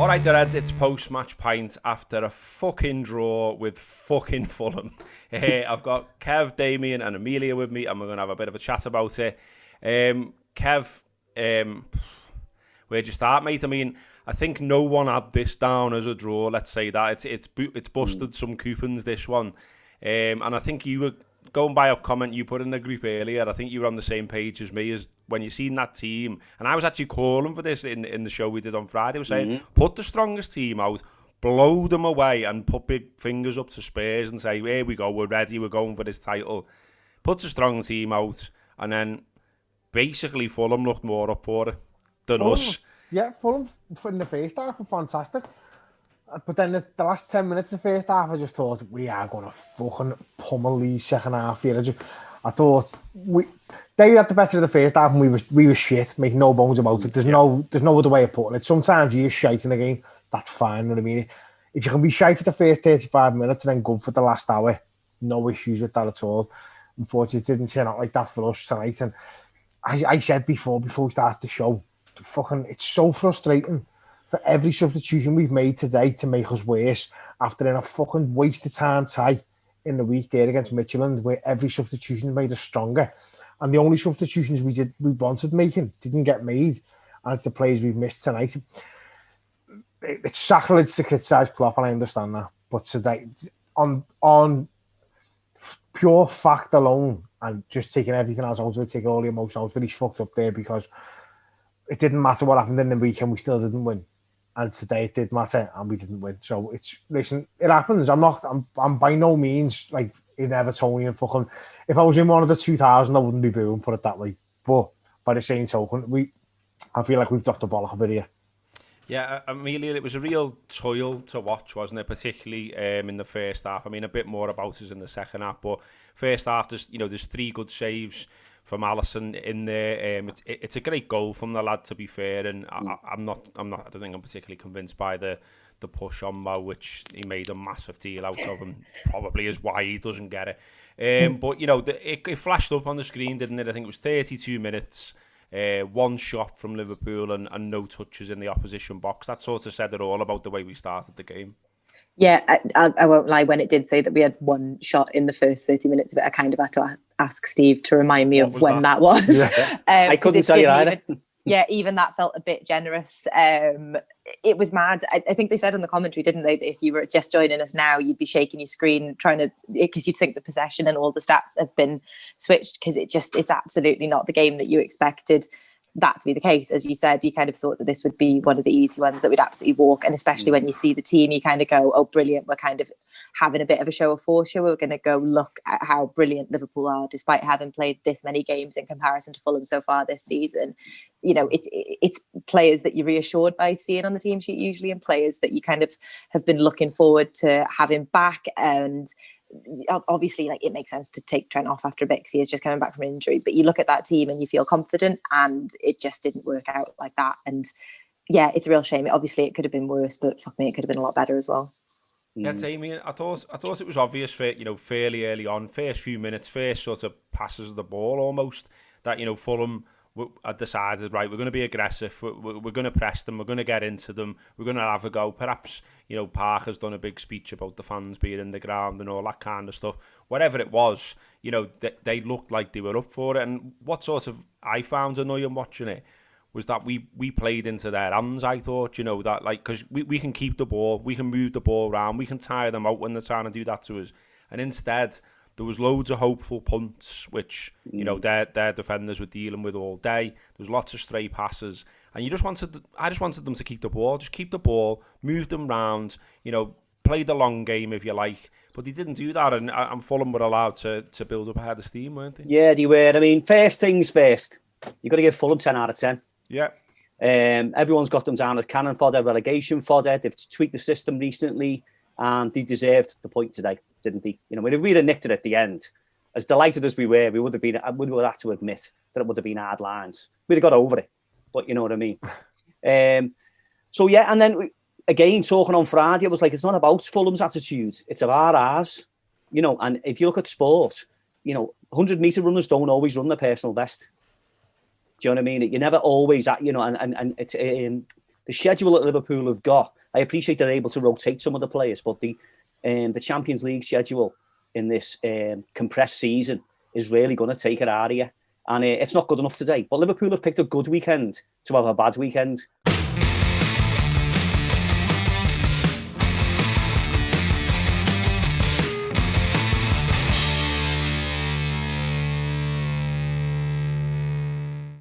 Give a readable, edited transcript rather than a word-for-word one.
All right, the Reds, it's post-match pint after a fucking draw with fucking Fulham. I've got Kev, Damian and Emilia with me, and we're going to have a bit of a chat about it. Kev, where'd you start, mate? I mean, I think no one had this down as a draw, let's say that. It's busted some coupons, this one. And I think you were, going by a comment you put in the group earlier, I think you were on the same page as me as when you seen that team. And I was actually calling for this in the show we did on Friday. I was saying, put the strongest team out, blow them away and put big fingers up to Spurs and say, here we go, we're ready, we're going for this title. Put the strong team out, and then basically Fulham looked more up for it than us. Yeah, Fulham in the first half were fantastic. But then the last 10 minutes of the first half, I just thought, we are going to fucking pummel these second half here. I thought they had the best of the first half and we were shit, making no bones about it. There's no other way of putting it. Sometimes you're shite in the game, that's fine, you know what I mean? If you can be shite for the first 35 minutes and then good for the last hour, no issues with that at all. Unfortunately, it didn't turn out like that for us tonight. And I said before we started the show, it's so frustrating for every substitution we've made today to make us worse after in a fucking waste of time tie in the week there against Midtjylland, where every substitution made us stronger. And the only substitutions we wanted making didn't get made. And it's the players we've missed tonight. It's sacrilege to criticise Klopp, and I understand that. But today, on pure fact alone, and just taking everything else out of it, taking all the emotion out of it, he's fucked up there, because it didn't matter what happened in the weekend, we still didn't win. And today it did matter, and we didn't win. So it happens. I'm by no means like an Evertonian fucking. If I was in one of the 2000, I wouldn't be booing, put it that way. But by the same token, I feel like we've dropped the ball a bit here. Yeah, Emilia, it was a real toil to watch, wasn't it? Particularly in the first half. I mean, a bit more about us in the second half, but first half, there's 3 good saves from Alisson in there. It's a great goal from the lad, to be fair, and I don't think I'm particularly convinced by the push on Mo, which he made a massive deal out of, and probably is why he doesn't get it. But it flashed up on the screen, didn't it? I think it was 32 minutes, 1 shot from Liverpool, and no touches in the opposition box. That sort of said it all about the way we started the game. Yeah, I won't lie, when it did say that we had 1 shot in the first 30 minutes of it, I kind of had to ask Steve to remind me of when that was. Yeah. I couldn't tell you either. Even that felt a bit generous. It was mad. I think they said on the commentary, didn't they, that if you were just joining us now, you'd be shaking your screen because you'd think the possession and all the stats have been switched, because it's absolutely not the game that you expected that to be the case. As you said, you kind of thought that this would be one of the easy ones that would absolutely walk, and especially when you see the team, you kind of go, oh brilliant, we're kind of having a bit of a show of force here. We're going to go look at how brilliant Liverpool are, despite having played this many games in comparison to Fulham so far this season. It's players that you're reassured by seeing on the team sheet usually, and players that you kind of have been looking forward to having back. And obviously, like, it makes sense to take Trent off after a bit because he is just coming back from injury, but you look at that team and you feel confident, and it just didn't work out like that. And yeah, it's a real shame. Obviously it could have been worse, but fuck me, it could have been a lot better as well. Yeah, Damian, I thought it was obvious for fairly early on, first few minutes, first sort of passes of the ball almost, that Fulham had decided, right, we're going to be aggressive, we're going to press them, we're going to get into them, we're going to have a go. Perhaps Parker's done a big speech about the fans being in the ground and all that kind of stuff. Whatever it was, they looked like they were up for it. And what sort of I found annoying watching it was that we played into their hands. I thought, that, like, because we can keep the ball, we can move the ball around, we can tire them out when they're trying to do that to us, and instead there was loads of hopeful punts, which, their defenders were dealing with all day. There was lots of stray passes. And I just wanted them to keep the ball. Just keep the ball, move them round, play the long game if you like. But they didn't do that, and Fulham were allowed to build up a head of steam, weren't they? Yeah, they were. I mean, first things first, you've got to give Fulham 10 out of 10. Yeah. Everyone's got them down as cannon fodder, relegation fodder. They've tweaked the system recently, and they deserved the point today, didn't they? If we'd have nicked it at the end, as delighted as we were, we would have had to admit that it would have been hard lines. We'd have got over it, but you know what I mean. So yeah, and then again, talking on Friday, it was like, it's not about Fulham's attitude, it's about ours. And if you look at sport, 100-meter runners don't always run their personal best. Do you know what I mean? You're never always at, and it's the schedule that Liverpool have got, I appreciate they're able to rotate some of the players, but the Champions League schedule in this compressed season is really going to take it out of you. And it's not good enough today. But Liverpool have picked a good weekend to have a bad weekend.